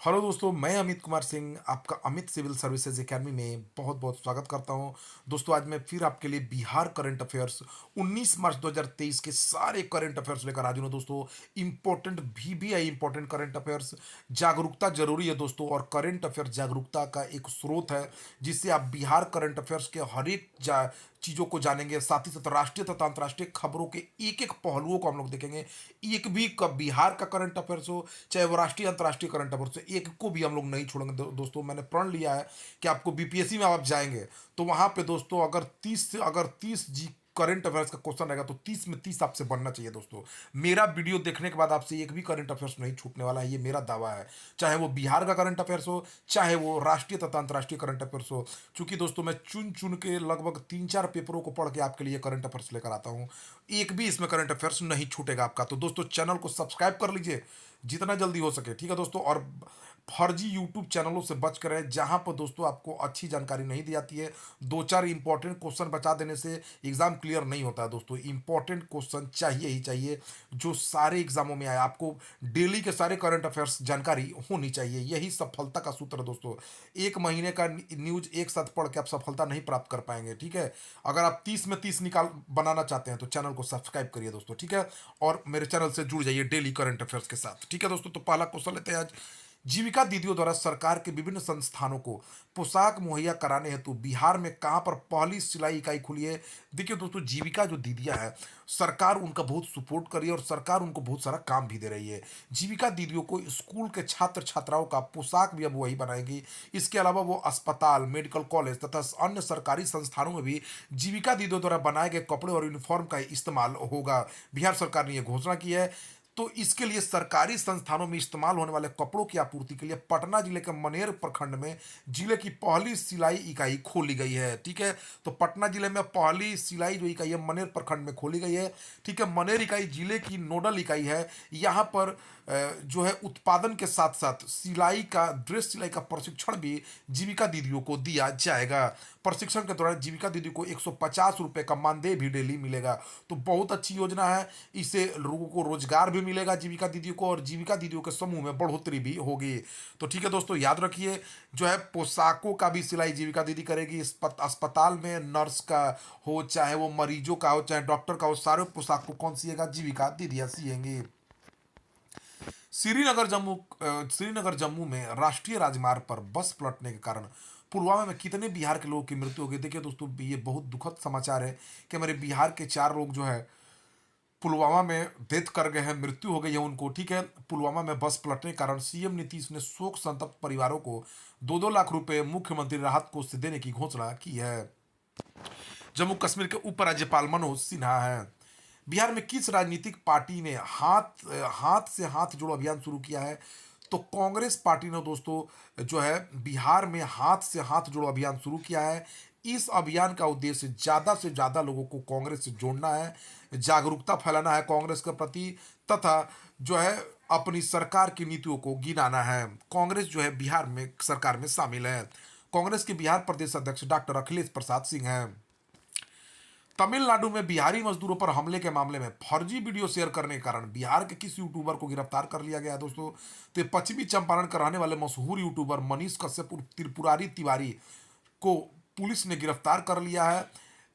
Hello दोस्तों, मैं अमित कुमार सिंह आपका अमित सिविल सर्विसेज एकेडमी में बहुत बहुत स्वागत करता हूं। दोस्तों, आज मैं फिर आपके लिए बिहार करंट अफेयर्स 19 मार्च 2023 के सारे करंट अफेयर्स लेकर हाजिर हूं। दोस्तों, important VBI important current affairs. जागरूकता जरूरी है दोस्तों, और करंट अफेयर्स जागरूकता का एक स्रोत है जिससे आप बिहार करंट अफेयर्स के हर एक चीज़ों को जानेंगे। साथ ही साथ राष्ट्रीय तथा अंतर्राष्ट्रीय खबरों के एक एक पहलुओं को हम लोग देखेंगे। एक भी बिहार का करंट अफेयर्स हो, चाहे वो राष्ट्रीय अंतर्राष्ट्रीय करंट अफेयर्स हो, एक को भी हम लोग नहीं छोड़ेंगे। दोस्तों, मैंने प्रण लिया है कि आपको BPSC में आप जाएंगे तो वहां पे दोस्तों अगर 30 जी करंट अफेयर्स का क्वेश्चन रहेगा तो 30 में 30 आपसे बनना चाहिए। दोस्तों, मेरा वीडियो देखने के बाद आपसे एक भी करंट अफेयर्स नहीं छूटने वाला है, ये मेरा दावा है। चाहे वो बिहार का करंट अफेयर्स हो, चाहे वो राष्ट्रीय तथा अंतर्राष्ट्रीय करंट अफेयर्स हो। चूंकि दोस्तों, मैं चुन चुन के लगभग 3-4 पेपरों को पढ़ के आपके लिए करंट अफेयर्स लेकर आता हूं। एक भी इसमें करंट अफेयर्स नहीं छूटेगा आपका। तो दोस्तों, चैनल को सब्सक्राइब कर लीजिए जितना जल्दी हो सके, ठीक है दोस्तों। और फर्जी यूट्यूब चैनलों से बच कर रहे, जहां पर दोस्तों आपको अच्छी जानकारी नहीं दी जाती है। दो चार इंपॉर्टेंट क्वेश्चन बचा देने से एग्जाम क्लियर नहीं होता है दोस्तों। इंपॉर्टेंट क्वेश्चन चाहिए ही चाहिए जो सारे एग्जामों में आए। आपको डेली के सारे करंट अफेयर्स जानकारी होनी चाहिए, यही सफलता का सूत्र है दोस्तों। एक महीने का न्यूज एक साथ पढ़ के आप सफलता नहीं प्राप्त कर पाएंगे, ठीक है। अगर आप 30 में 30 निकाल बनाना चाहते हैं तो चैनल को सब्सक्राइब करिए दोस्तों, ठीक है। और मेरे चैनल से जुड़ जाइए डेली करंट अफेयर्स के साथ, ठीक है दोस्तों। तो पहला क्वेश्चन लेते हैं आज। जीविका दीदियों द्वारा सरकार के विभिन्न संस्थानों को पोशाक मुहैया कराने हेतु बिहार में कहां पर पहली सिलाई इकाई खुली है? देखिए दोस्तों, जीविका जो दीदियां हैं, सरकार उनका बहुत सपोर्ट कर रही है और सरकार उनको बहुत सारा काम भी दे रही है। जीविका दीदियों को स्कूल के छात्र छात्राओं का पोशाक भी अब वही बनाएंगी। इसके अलावा वो अस्पताल, मेडिकल कॉलेज तथा अन्य सरकारी संस्थानों में भी जीविका दीदियों द्वारा बनाए गए कपड़े और यूनिफॉर्म का इस्तेमाल होगा। बिहार सरकार ने यह घोषणा की है। तो इसके लिए सरकारी संस्थानों में इस्तेमाल होने वाले कपड़ों की आपूर्ति के लिए पटना जिले के मनेर प्रखंड में जिले की पहली सिलाई इकाई खोली गई है, ठीक है। तो पटना जिले में पहली सिलाई जो इकाई है मनेर प्रखंड में खोली गई है, ठीक है। मनेर इकाई जिले की नोडल इकाई है। यहाँ पर जो है उत्पादन के साथ साथ सिलाई का, ड्रेस सिलाई का प्रशिक्षण भी जीविका दीदियों को दिया जाएगा। प्रशिक्षण के दौरान जीविका दीदी को 150 रुपये का मानदेय भी डेली मिलेगा। तो बहुत अच्छी योजना है। इससे लोगों को रोजगार भी मिलेगा जीविका दीदियों को, और जीविका दीदियों के समूह में बढ़ोतरी भी होगी। तो ठीक है दोस्तों, याद रखिए, जो है पोशाकों का भी सिलाई जीविका दीदी करेगी। अस्पताल में नर्स का हो, चाहे वो मरीजों का हो, चाहे डॉक्टर का हो, सारे पोशाक को कौन सिएगा? जीविका दीदियां सिएंगी। श्रीनगर जम्मू में राष्ट्रीय राजमार्ग पर बस पलटने के कारण पुलवामा में कितने बिहार के लोगों की मृत्यु हो गई? देखिए दोस्तों, ये बहुत दुखद समाचार है कि हमारे बिहार के 4 लोग जो है पुलवामा में डेथ कर गए हैं, मृत्यु हो गई है उनको, ठीक है। पुलवामा में बस पलटने के कारण सीएम नीतीश ने शोक संतप्त परिवारों को 2-2 लाख रुपए मुख्यमंत्री राहत कोष से देने की घोषणा की है। जम्मू कश्मीर के उपराज्यपाल मनोज सिन्हा हैं। बिहार में किस राजनीतिक पार्टी ने हाथ से हाथ जोड़ो अभियान शुरू किया है? तो कांग्रेस पार्टी ने दोस्तों जो है बिहार में हाथ से हाथ जोड़ो अभियान शुरू किया है। इस अभियान का उद्देश्य ज्यादा से ज्यादा लोगों को कांग्रेस से जोड़ना है, जागरूकता फैलाना है कांग्रेस के प्रति, तथा जो है अपनी सरकार की नीतियों को गिनाना है। कांग्रेस जो है बिहार में सरकार में शामिल है। कांग्रेस के बिहार प्रदेश अध्यक्ष डॉक्टर अखिलेश प्रसाद सिंह हैं। तमिलनाडु में बिहारी मजदूरों पर हमले के मामले में फर्जी वीडियो शेयर करने के कारण बिहार के किस यूट्यूबर को गिरफ्तार कर लिया गया है दोस्तों? तो ये पश्चिमी चंपारण के रहने वाले मशहूर यूट्यूबर मनीष कश्यप उर्फ त्रिपुरारी तिवारी को पुलिस ने गिरफ्तार कर लिया है।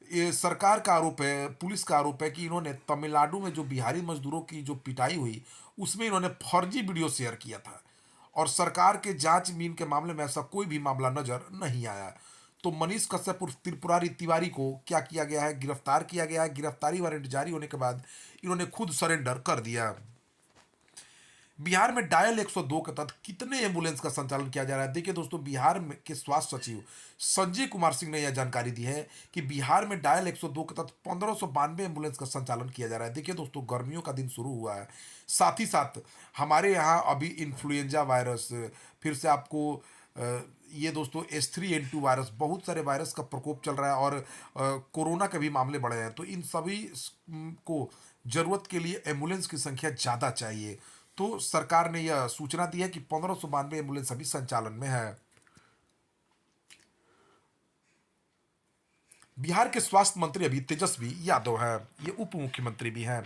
ये सरकार का आरोप है, पुलिस का आरोप है कि इन्होंने तमिलनाडु में जो बिहारी मजदूरों की जो पिटाई हुई उसमें इन्होंने फर्जी वीडियो शेयर किया था। और सरकार के जांचबीन के मामले में ऐसा कोई भी मामला नजर नहीं आया। तो मनीष कश्यप उर्फ त्रिपुरारी तिवारी को क्या किया गया है? गिरफ्तार किया गया है। गिरफ्तारी वारंट जारी होने के बाद इन्होंने खुद सरेंडर कर दिया। बिहार में डायल 102 के तहत कितने एम्बुलेंस का संचालन किया जा रहा है? देखिए दोस्तों, बिहार में के स्वास्थ्य सचिव संजय कुमार सिंह ने यह जानकारी दी है कि बिहार में डायल 102 के तहत 1592 एम्बुलेंस का संचालन किया जा रहा है। देखिए दोस्तों, गर्मियों का दिन शुरू हुआ है, साथ ही साथ हमारे यहाँ अभी इन्फ्लुएंजा वायरस, फिर से आपको ये दोस्तों H3N2 वायरस, बहुत सारे वायरस का प्रकोप चल रहा है, और कोरोना के भी मामले बढ़े हैं। तो इन सभी को जरूरत के लिए एम्बुलेंस की संख्या ज़्यादा चाहिए। तो सरकार ने यह सूचना दी है कि 1592 एम्बुलेंस अभी संचालन में है। बिहार के स्वास्थ्य मंत्री अभी तेजस्वी यादव है, ये उप मुख्यमंत्री भी हैं।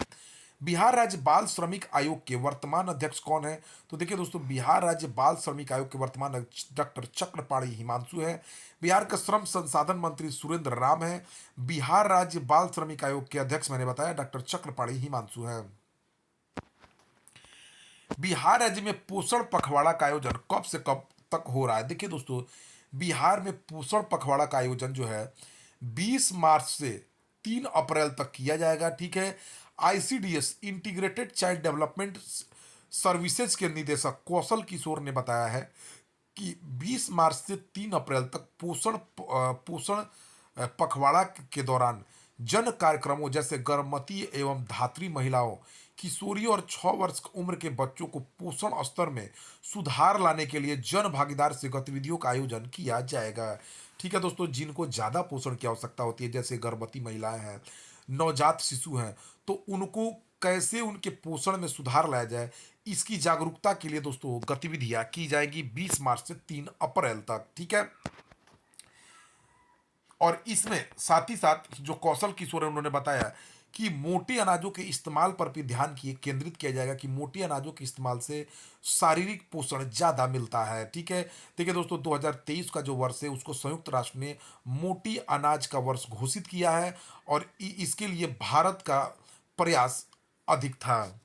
बिहार राज्य बाल श्रमिक आयोग के वर्तमान अध्यक्ष कौन है? तो देखिए दोस्तों, बिहार राज्य बाल श्रमिक आयोग के वर्तमान अध्यक्ष डॉक्टर चक्रपाणी हिमांशु है। बिहार का श्रम संसाधन मंत्री सुरेंद्र राम है। बिहार राज्य बाल श्रमिक आयोग के अध्यक्ष मैंने बताया डॉक्टर चक्रपाणी हिमांशु है। बिहार राज्य में पोषण पखवाड़ा का आयोजन कब से कब तक हो रहा है? देखिए दोस्तों, बिहार में पोषण पखवाड़ा का आयोजन जो है 20 मार्च से 3 अप्रैल तक किया जाएगा। ठीक है। ICDS integrated child development services के निदेशक कौशल किशोर ने बताया है कि 20 मार्च से 3 अप्रैल तक पोषण पखवाड़ा के दौरान जन कार्यक्रमों जैसे गर्भवती एवं धात्री महिलाओं, किशोरियों और 6 वर्ष की उम्र के बच्चों को पोषण स्तर में सुधार लाने के लिए जन भागीदार से गतिविधियों का आयोजन किया जाएगा। ठीक है दोस्तों, जिनको ज़्यादा पोषण की आवश्यकता होती है जैसे गर्भवती महिलाएं हैं, नवजात शिशु हैं, तो उनको कैसे उनके पोषण में सुधार लाया जाए, इसकी जागरूकता के लिए दोस्तों गतिविधियां की जाएगी 20 मार्च से 3 अप्रैल तक। ठीक है। और इसमें साथ ही साथ जो कौशल किशोर है उन्होंने बताया कि मोटे अनाजों के इस्तेमाल पर भी ध्यान केंद्रित किया जाएगा कि मोटे अनाजों के इस्तेमाल से शारीरिक पोषण ज़्यादा मिलता है। ठीक है। देखिए दोस्तों, 2023 का जो वर्ष है उसको संयुक्त राष्ट्र ने मोटी अनाज का वर्ष घोषित किया है और इसके लिए भारत का प्रयास अधिक था।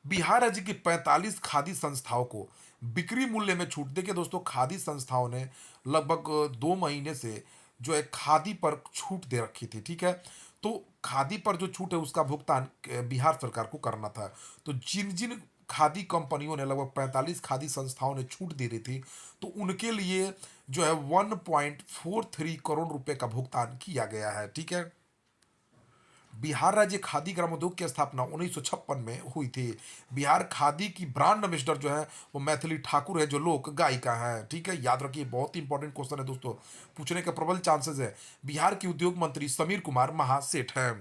बिहार राज्य की 45 खादी संस्थाओं को बिक्री मूल्य में छूट। देखिए दोस्तों, खादी संस्थाओं ने लगभग 2 महीने से जो है खादी पर छूट दे रखी थी। ठीक है। तो खादी पर जो छूट है उसका भुगतान बिहार सरकार को करना था। तो जिन जिन खादी कंपनियों ने लगभग 45 खादी संस्थाओं ने छूट दे रही थी, तो उनके लिए जो है 1.43 करोड़ रुपए का भुगतान किया गया है। ठीक है। बिहार राज्य खादी ग्रामोद्योग की स्थापना 1956 में हुई थी। बिहार खादी की ब्रांड एम्बेसडर जो है वो मैथिली ठाकुर है, जो लोक गायिका है। ठीक है। याद रखिए, बहुत ही इंपॉर्टेंट क्वेश्चन है दोस्तों, पूछने के प्रबल चांसेस है। बिहार के उद्योग मंत्री समीर कुमार महासेठ है।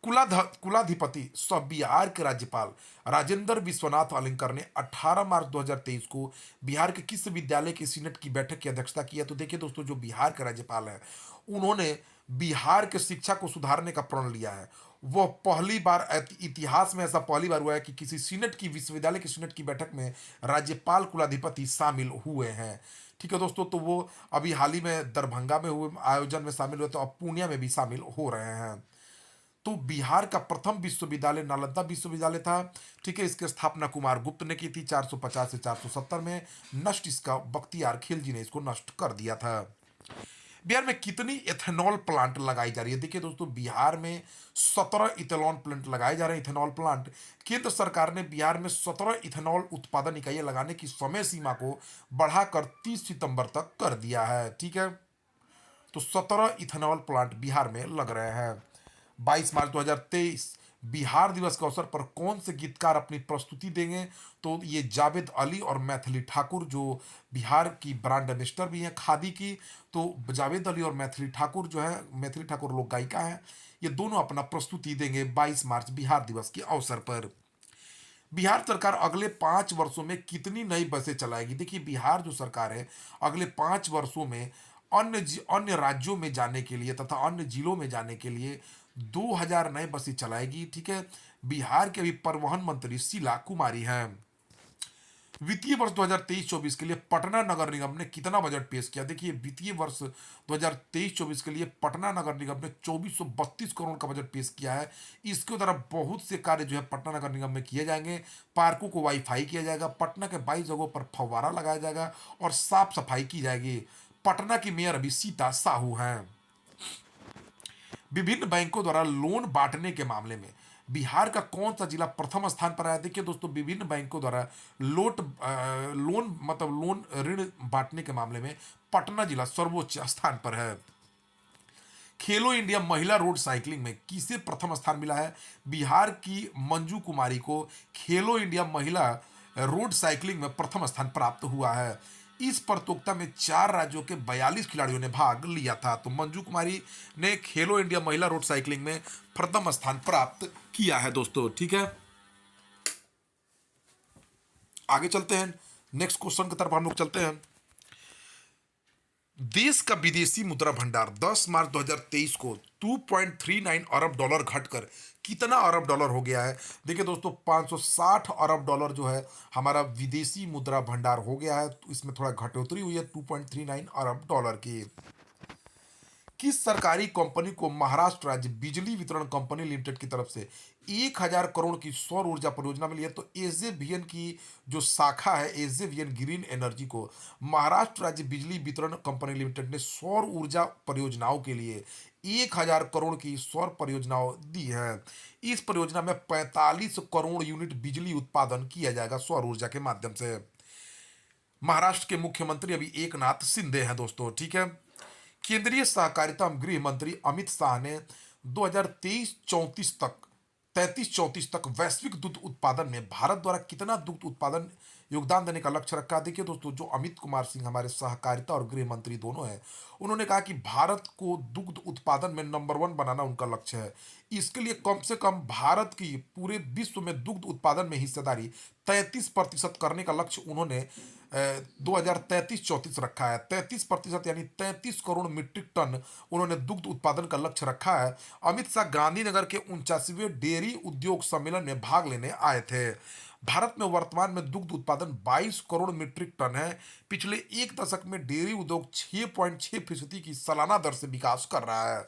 कुलाधिपति सह बिहार के राज्यपाल राजेंद्र विश्वनाथ अलिंकर ने 18 मार्च 2023 को बिहार के किस विद्यालय के सीनेट की बैठक की अध्यक्षता की है? तो देखिए दोस्तों, जो बिहार के राज्यपाल हैं उन्होंने बिहार के शिक्षा को सुधारने का प्रण लिया है। वह पहली बार इतिहास में ऐसा पहली बार हुआ है कि किसी सीनेट की विश्वविद्यालय की सीनेट की बैठक में राज्यपाल कुलाधिपति शामिल हुए हैं। ठीक है दोस्तों, तो वो अभी हाल ही में दरभंगा में हुए आयोजन में शामिल हुए, तो अब पूर्णिया में भी शामिल हो रहे हैं। तो बिहार का प्रथम विश्वविद्यालय नालंदा विश्वविद्यालय था। ठीक है। इसकी स्थापना कुमार गुप्त ने की थी 450 से 470 में। नष्ट इसका बख्तियार खिलजी ने इसको नष्ट कर दिया था। बिहार में कितनी एथेनॉल प्लांट लगाई जा रही है? देखिए दोस्तों, बिहार में 17 इथेनॉल प्लांट लगाए जा रहे हैं। इथेनॉल प्लांट, केंद्र सरकार ने बिहार में 17 इथेनॉल उत्पादन इकाइयां लगाने की समय सीमा को बढ़ाकर 30 सितंबर तक कर दिया है। ठीक है। तो 17 इथेनॉल प्लांट बिहार में लग रहे हैं। 22 मार्च 2023 बिहार दिवस के अवसर पर कौन से गीतकार अपनी प्रस्तुति देंगे? तो ये जावेद अली और मैथिली ठाकुर, जो बिहार की ब्रांड एम्बेसडर भी हैं खादी की। तो जावेद अली और मैथिली ठाकुर जो है, मैथिली ठाकुर लोक गायिका हैं, ये दोनों अपना प्रस्तुति देंगे 22 मार्च बिहार दिवस के अवसर पर। बिहार सरकार अगले 5 वर्षों में कितनी नई बसें चलाएगी? देखिए, बिहार जो सरकार है अगले 5 वर्षों में अन्य राज्यों में जाने के लिए तथा अन्य जिलों में जाने के लिए 2000 नए बसें चलाएगी। ठीक है। बिहार के भी परिवहन मंत्री शीला कुमारी हैं। वित्तीय वर्ष 2023-24 के लिए पटना नगर निगम ने कितना बजट पेश किया? देखिए, वित्तीय वर्ष 2023-24 के लिए पटना नगर निगम ने 2432 करोड़ का बजट पेश किया है। इसके द्वारा बहुत से कार्य जो है पटना नगर निगम में किए जाएंगे। पार्कों को वाईफाई किया जाएगा, पटना के 22 जगहों पर फव्वारा लगाया जाएगा और साफ सफाई की जाएगी। पटना की मेयर अभी सीता साहू हैं। विभिन्न बैंकों द्वारा लोन बांटने के मामले में बिहार का कौन सा जिला प्रथम स्थान पर आया? देखिए दोस्तों, विभिन्न बैंकों द्वारा लोन ऋण बांटने के मामले में पटना जिला सर्वोच्च स्थान पर है। खेलो इंडिया महिला रोड साइकिलिंग में किसे प्रथम स्थान मिला है? बिहार की मंजू कुमारी को खेलो इंडिया महिला रोड साइकिलिंग में प्रथम स्थान प्राप्त हुआ है। इस प्रतियोगिता में 4 राज्यों के 42 खिलाड़ियों ने भाग लिया था। तो मंजू कुमारी ने खेलो इंडिया महिला रोड साइकिलिंग में प्रथम स्थान प्राप्त किया है दोस्तों। ठीक है। आगे चलते हैं, नेक्स्ट क्वेश्चन की तरफ हम लोग चलते हैं। देश का विदेशी मुद्रा भंडार 10 मार्च 2023 को $2.39 अरब डॉलर घटकर कितना अरब डॉलर हो गया है? देखिए दोस्तों, 560 अरब डॉलर जो है हमारा विदेशी मुद्रा भंडार हो गया है। तो इसमें थोड़ा घटोतरी हुई है 2.39 अरब डॉलर की। किस सरकारी कंपनी को महाराष्ट्र राज्य बिजली वितरण कंपनी लिमिटेड की तरफ से 1,000 करोड़ की सौर ऊर्जा परियोजना मिली है? तो एजेवीएन की जो शाखा है, एजेवीएन ग्रीन एनर्जी को महाराष्ट्र राज्य बिजली वितरण कंपनी लिमिटेड ने सौर ऊर्जा परियोजनाओं के लिए 1,000 करोड़ की सौर परियोजनाओं दी है। इस परियोजना में 45 करोड़ यूनिट बिजली उत्पादन किया जाएगा सौर ऊर्जा के माध्यम से। महाराष्ट्र के मुख्यमंत्री अभी एकनाथ शिंदे हैं दोस्तों, ठीक है। केंद्रीय सहकारिता एवं गृह मंत्री अमित शाह ने 2023-34 तक 33-34 तक वैश्विक दुग्ध उत्पादन में भारत द्वारा कितना दुग्ध उत्पादन योगदान देने का लक्ष्य रखा है? देखिए दोस्तों, जो अमित कुमार सिंह हमारे सहकारिता और गृह मंत्री दोनों हैं, उन्होंने कहा कि भारत को दुग्ध उत्पादन में नंबर वन बनाना उनका लक्ष्य है। इसके लिए कम से कम भारत की पूरे विश्व में दुग्ध उत्पादन में हिस्सेदारी 33% करने का लक्ष्य उन्होंने 2033-34 रखा है। 33% यानी 33 करोड़ मीट्रिक टन उन्होंने दुग्ध उत्पादन का लक्ष्य रखा है। अमित शाह गांधीनगर के 49वें डेयरी उद्योग सम्मेलन में भाग लेने आए थे। भारत में वर्तमान में दुग्ध उत्पादन 22 करोड़ मीट्रिक टन है। पिछले एक दशक में डेयरी उद्योग 6.6% की सालाना दर से विकास कर रहा है।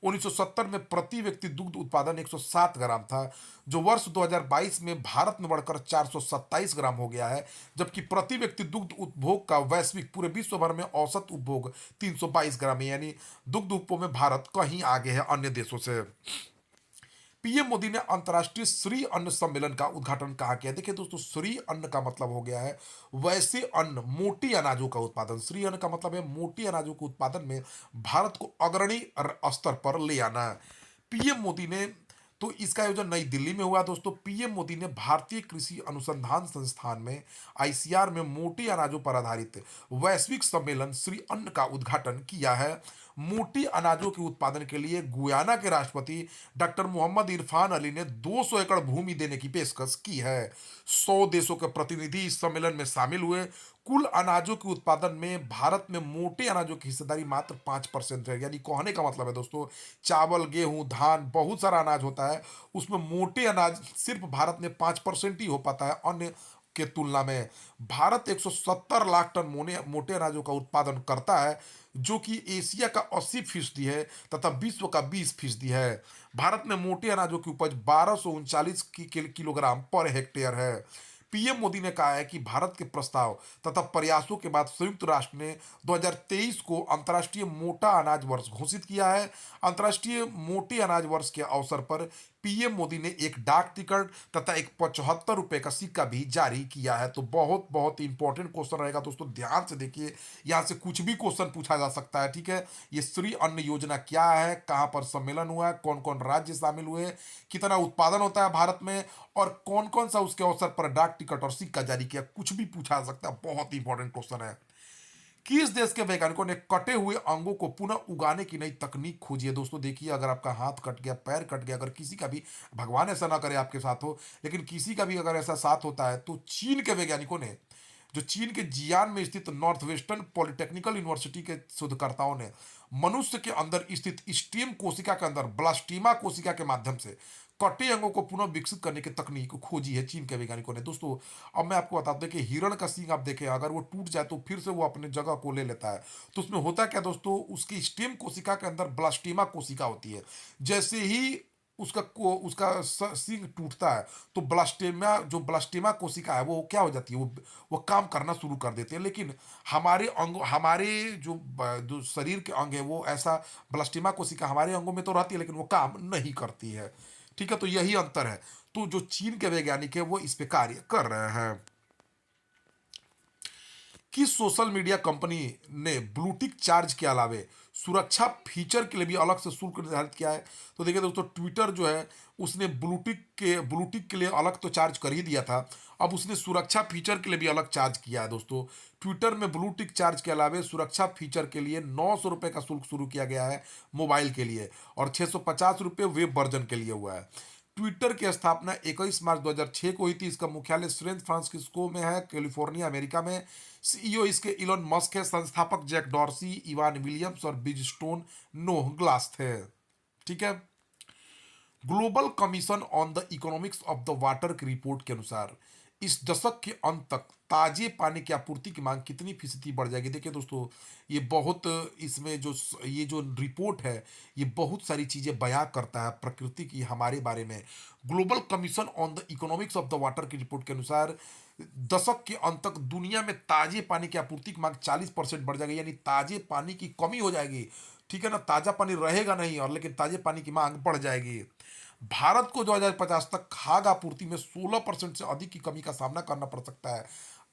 1970 में प्रति व्यक्ति दुग्ध उत्पादन 107 ग्राम था, जो वर्ष 2022 में भारत में बढ़कर 427 ग्राम हो गया है। जबकि प्रति व्यक्ति दुग्ध उपभोग का वैश्विक पूरे विश्व भर में औसत उपभोग 322 ग्राम है, यानी दुग्ध उपभोग में भारत कहीं आगे है अन्य देशों से। पीएम मोदी ने अंतर्राष्ट्रीय श्री अन्न सम्मेलन का उद्घाटन कहाँ किया? देखिए दोस्तों, श्री अन्न का मतलब हो गया है वैसे अन्न, मोटी अनाजों का उत्पादन। श्री अन्न का मतलब है मोटी अनाजों के उत्पादन में भारत को अग्रणी स्तर पर ले आना। पीएम मोदी ने तो इसका आयोजन नई दिल्ली में हुआ दोस्तों। पीएम मोदी ने भारतीय कृषि अनुसंधान संस्थान में, आईसीआर में मोटी अनाजों पर आधारित वैश्विक सम्मेलन श्री अन्न का उद्घाटन किया है। मोटी अनाजों के उत्पादन के लिए गुयाना के राष्ट्रपति डॉक्टर मोहम्मद इरफान अली ने 200 एकड़ भूमि देने की पेशकश की है। 100 देशों के प्रतिनिधि इस सम्मेलन में शामिल हुए। कुल अनाजों के उत्पादन में भारत में मोटे अनाजों की हिस्सेदारी मात्र 5% है। यानी कहने का मतलब है दोस्तों, चावल, गेहूं, धान, बहुत सारा अनाज होता है, उसमें मोटे अनाज सिर्फ भारत में 5% ही हो पाता है अन्य के तुलना में। भारत 170 लाख टन मोटे अनाजों का उत्पादन करता है, जो कि एशिया का 80% है तथा विश्व का 20% है। भारत में मोटे अनाजों की उपज 1239 किलोग्राम पर हेक्टेयर है। पीएम मोदी ने कहा है कि भारत के प्रस्ताव तथा प्रयासों के बाद संयुक्त राष्ट्र ने 2023 को अंतर्राष्ट्रीय मोटा अनाज वर्ष घोषित किया है। अंतर्राष्ट्रीय मोटे अनाज वर्ष के अवसर पर पीएम मोदी ने एक डाक टिकट तथा एक 75 रुपए का सिक्का भी जारी किया है। तो बहुत बहुत इंपॉर्टेंट क्वेश्चन रहेगा दोस्तों, ध्यान से देखिए, यहाँ से कुछ भी क्वेश्चन पूछा जा सकता है, ठीक है। ये श्री अन्न योजना क्या है, कहाँ पर सम्मेलन हुआ है, कौन कौन राज्य शामिल हुए, कितना उत्पादन होता है भारत में, और कौन कौन सा उसके अवसर पर डाक टिकट और सिक्का जारी किया, कुछ भी पूछा जा सकता है। बहुत इंपॉर्टेंट क्वेश्चन है। किस देश के वैज्ञानिकों ने कटे हुए अंगों को पुनः उगाने की नई तकनीक खोजी है? दोस्तों देखिए, अगर आपका हाथ कट गया, पैर कट गया, अगर किसी का भी, भगवान ऐसा ना करे आपके साथ हो, लेकिन किसी का भी अगर ऐसा साथ होता है, तो चीन के वैज्ञानिकों ने, जो चीन के जियान में स्थित नॉर्थ वेस्टर्न पॉलिटेक्निकल यूनिवर्सिटी के शोधकर्ताओं ने मनुष्य के अंदर स्थित स्टेम कोशिका के अंदर ब्लास्टीमा कोशिका के माध्यम से कटे अंगों को पुनः विकसित करने की तकनीक खोजी है चीन के वैज्ञानिकों ने दोस्तों। अब मैं आपको बता दूं कि हिरण का सींग आप देखें, अगर वो टूट जाए तो फिर से वो अपने जगह को ले लेता है। तो उसमें होता क्या दोस्तों, उसकी स्टेम कोशिका के अंदर ब्लास्टीमा कोशिका होती है। जैसे ही उसका सींग टूटता है, तो ब्लास्टीमा कोशिका है वो क्या हो जाती है, वो काम करना शुरू कर देते हैं। लेकिन हमारे जो शरीर के अंग है, वो ऐसा ब्लास्टीमा कोशिका हमारे अंगों में तो रहती है, लेकिन वो काम नहीं करती है, ठीक है। तो यही अंतर है। तो जो चीन के वैज्ञानिक है वो इस पे कार्य कर रहे हैं। किस सोशल मीडिया कंपनी ने ब्लूटिक चार्ज के अलावे सुरक्षा फीचर के लिए भी अलग से शुल्क निर्धारित किया है? तो देखिए दोस्तों, ट्विटर जो है उसने ब्लूटिक के लिए अलग तो चार्ज कर ही दिया था, अब उसने सुरक्षा फीचर के लिए भी अलग चार्ज किया है दोस्तों। ट्विटर में ब्लूटिक चार्ज के अलावे सुरक्षा फीचर के लिए 900 रुपये का शुल्क शुरू किया गया है मोबाइल के लिए, और 650 रुपये वेब वर्जन के लिए हुआ है। ट्विटर की स्थापना 21 मार्च 2006 को हुई थी। इसका मुख्यालय सैन फ्रांसिस्को में है, कैलिफोर्निया, अमेरिका में। सीईओ इसके इलोन मस्क है, संस्थापक जैक डॉर्सी, इवान विलियम्स और बिज स्टोन नोह ग्लास थे। ठीक है। Global commission on the economics of the water की रिपोर्ट के अनुसार इस दशक के अंत तक ताजे पानी की आपूर्ति की मांग कितनी फीसदी बढ़ जाएगी। देखिए दोस्तों, ये बहुत इसमें जो ये जो रिपोर्ट है, ये बहुत सारी चीज़ें बयां करता है प्रकृति की हमारे बारे में। Global commission on the economics of the water की रिपोर्ट के अनुसार दशक के अंत तक दुनिया में ताजे पानी की आपूर्ति की मांग 40% बढ़ जाएगी, यानी ताजे पानी की कमी हो जाएगी। ठीक है ना, ताजा पानी रहेगा नहीं, और लेकिन ताजे पानी की मांग बढ़ जाएगी। भारत को 2050 तक खाद्य आपूर्ति में 16% से अधिक की कमी का सामना करना पड़ सकता है।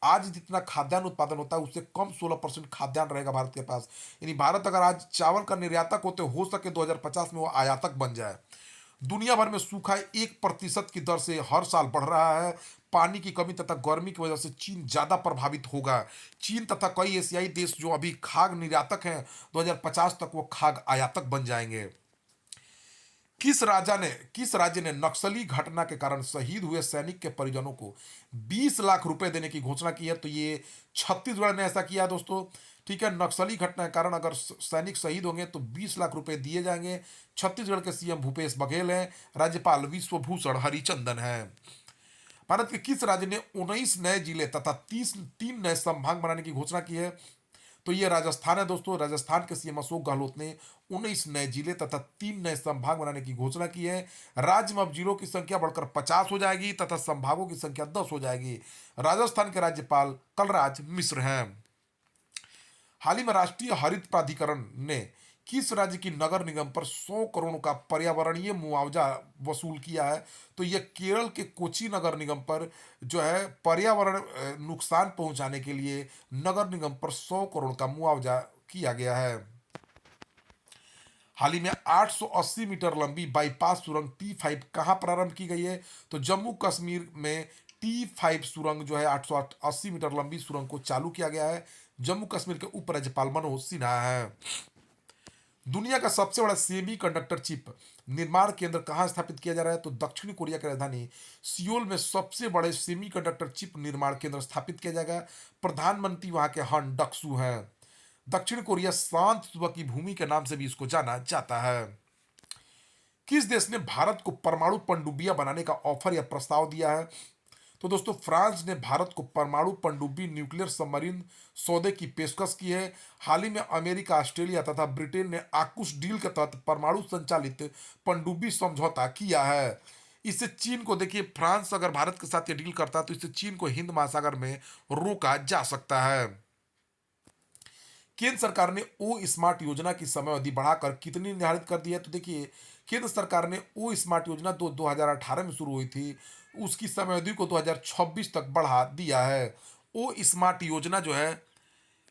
आज जितना खाद्यान्न उत्पादन होता है उससे कम 16% खाद्यान्न रहेगा भारत के पास। यानी भारत अगर आज चावल का निर्यातक होते हो सके 2050 में वो आयातक बन जाए। दुनिया भर में सूखा 1% की दर से हर साल बढ़ रहा है। पानी की कमी तथा गर्मी की वजह से चीन ज्यादा प्रभावित होगा। चीन तथा कई एशियाई देश जो अभी खाद्य निर्यातक हैं, 2050 तक वो खाद्य आयातक बन जाएंगे। किस राज्य ने नक्सली घटना के कारण शहीद हुए सैनिक के परिजनों को 20 लाख रुपए देने की घोषणा की है? तो ये छत्तीसगढ़ ने ऐसा किया है दोस्तों। ठीक है, नक्सली घटना के कारण अगर सैनिक शहीद होंगे तो 20 लाख रुपए दिए जाएंगे। छत्तीसगढ़ के सीएम भूपेश बघेल हैं, राज्यपाल विश्वभूषण हरिचंदन है। भारत के किस राज्य ने 19 नए जिले तथा 3 नए संभाग बनाने की घोषणा की है? तो ये राजस्थान है दोस्तों। राजस्थान के सीएम अशोक गहलोत ने 19 नए जिले तथा 3 नए संभाग बनाने की घोषणा की है। राज्य में अब जिलों की संख्या बढ़कर 50 हो जाएगी तथा संभागों की संख्या 10 हो जाएगी। राजस्थान के राज्यपाल कलराज मिश्र हैं। हाल ही में राष्ट्रीय हरित प्राधिकरण ने किस राज्य की नगर निगम पर 100 करोड़ का पर्यावरणीय मुआवजा वसूल किया है? तो यह केरल के कोची नगर निगम पर जो है पर्यावरण नुकसान पहुंचाने के लिए नगर निगम पर 100 करोड़ का मुआवजा किया गया है। हाल ही में 880 मीटर लंबी बाईपास सुरंग T5 कहाँ प्रारंभ की गई है? तो जम्मू कश्मीर में T5 सुरंग जो है 880 मीटर लंबी सुरंग को चालू किया गया है। जम्मू कश्मीर के उपराज्यपाल मनोज सिन्हा है। दुनिया का सबसे बड़ा सेमी कंडक्टर चिप निर्माण केंद्र कहाँ स्थापित किया जा रहा है? तो दक्षिण कोरिया की राजधानी सियोल में सबसे बड़े सेमी कंडक्टर चिप निर्माण केंद्र स्थापित किया जाएगा। प्रधानमंत्री वहां के हन डक्सू हैं। दक्षिण कोरिया शांत सुबह की भूमि के नाम से भी इसको जाना जाता है। किस देश ने भारत को परमाणु पनडुब्बियां बनाने का ऑफर या प्रस्ताव दिया है? तो दोस्तों, फ्रांस ने भारत को परमाणु पनडुब्बी न्यूक्लियर सबमरीन सौदे की पेशकश की है। हाल ही में अमेरिका, ऑस्ट्रेलिया तथा ब्रिटेन ने आकुश डील के तहत परमाणु संचालित पनडुब्बी समझौता किया है। इससे चीन को, देखिए फ्रांस अगर भारत के साथ ये डील करता है तो इससे चीन को हिंद महासागर में रोका जा सकता है। केंद्र सरकार ने ओ स्मार्ट योजना की समय अवधि बढ़ाकर कितनी निर्धारित कर दी है? तो देखिए, केंद्र सरकार ने ओ स्मार्ट योजना 2018 में शुरू हुई थी, उसकी समय अवधि को 2026 तक बढ़ा दिया है। ओ स्मार्ट योजना जो है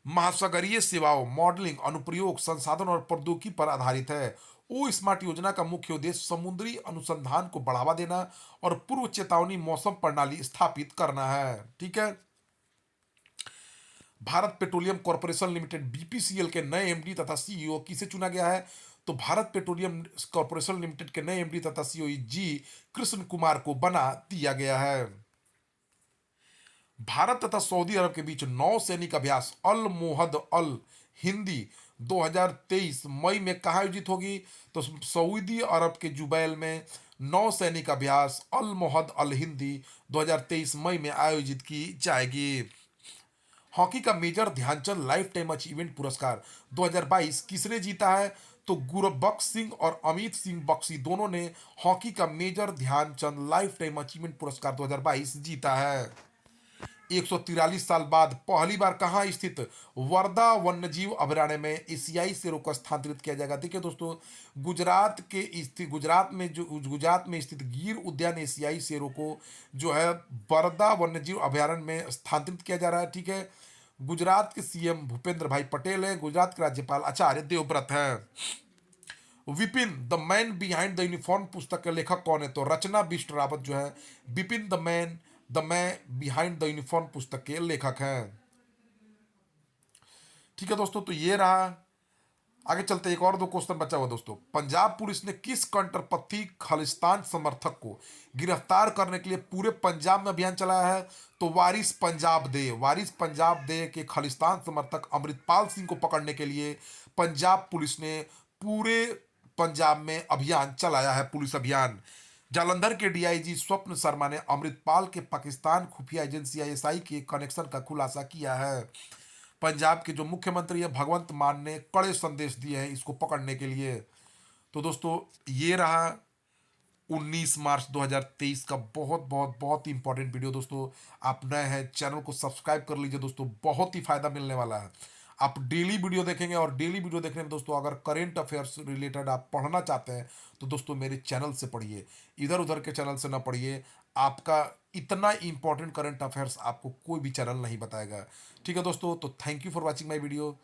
महासागरीय सेवाओं, मॉडलिंग, अनुप्रयोग, संसाधन और प्रौद्योगिकी पर आधारित है। ओ स्मार्ट योजना का मुख्य उद्देश्य समुद्री अनुसंधान को बढ़ावा देना और पूर्व चेतावनी मौसम प्रणाली स्थापित करना है। ठीक है। Bharat petroleum corporation limited BPCL के नए एमडी तथा सीईओ किसे चुना गया है? तो भारत पेट्रोलियम कॉर्पोरेशन लिमिटेड के नए एमडी तथा सीईओ जी कृष्ण कुमार को बना दिया गया है। भारत तथा सऊदी अरब के बीच नौसैनिक अभ्यास अल मोहद अल हिंदी 2023 मई में कहाँ आयोजित होगी? तो सऊदी अरब के जुबैल में नौसैनिक अभ्यास अल मोहद अल हिंदी 2023 मई में आयोजित की जाएगी। हॉकी का Major Dhyan Chand lifetime achievement पुरस्कार 2022 किसने जीता है? तो गुरबख्श सिंह और अमित सिंह बख्शी दोनों ने हॉकी का Major Dhyan Chand lifetime achievement पुरस्कार 2022 जीता है। 143 साल बाद पहली बार कहाँ स्थित वर्धा वन्यजीव अभयारण्य में एशियाई शेरों को स्थानांतरित किया जाएगा? देखिए दोस्तों, गुजरात में स्थित गिर उद्यान एशियाई शेरों को जो है वर्धा वन्यजीव अभयारण्य में स्थानांतरित किया जा रहा है। ठीक है। गुजरात के सीएम भूपेंद्र भाई पटेल हैं। गुजरात के राज्यपाल आचार्य देवव्रत हैं। Vipin the man behind the uniform पुस्तक के लेखक कौन है? तो रचना बिष्ट रावत जो है Vipin the man behind the uniform पुस्तक के लेखक हैं। ठीक है दोस्तों, तो ये रहा। आगे चलते एक और दो क्वेश्चन बचा हुआ दोस्तों। पंजाब पुलिस ने किस कंटरपंथी खालिस्तान समर्थक को गिरफ्तार करने के लिए पूरे पंजाब में अभियान चलाया है? तो वारिस पंजाब दे के खालिस्तान समर्थक अमृतपाल सिंह को पकड़ने के लिए पंजाब पुलिस ने पूरे पंजाब में अभियान चलाया है, पुलिस अभियान। जालंधर के डीआईजी स्वप्न शर्मा ने अमृतपाल के पाकिस्तान खुफिया एजेंसी आईएसआई के कनेक्शन का खुलासा किया है। पंजाब के जो मुख्यमंत्री है भगवंत मान ने कड़े संदेश दिए हैं इसको पकड़ने के लिए। तो दोस्तों, ये रहा 19 मार्च 2023 का बहुत बहुत बहुत ही इंपॉर्टेंट वीडियो। दोस्तों, आप नए हैं, चैनल को सब्सक्राइब कर लीजिए दोस्तों, बहुत ही फायदा मिलने वाला है। आप डेली वीडियो देखेंगे और डेली वीडियो देखने में दोस्तों अगर करेंट अफेयर्स रिलेटेड आप पढ़ना चाहते हैं तो दोस्तों मेरे चैनल से पढ़िए, इधर उधर के चैनल से ना पढ़िए। आपका इतना इंपॉर्टेंट करंट अफेयर्स आपको कोई भी चैनल नहीं बताएगा। ठीक है दोस्तों, तो thank you for watching my video.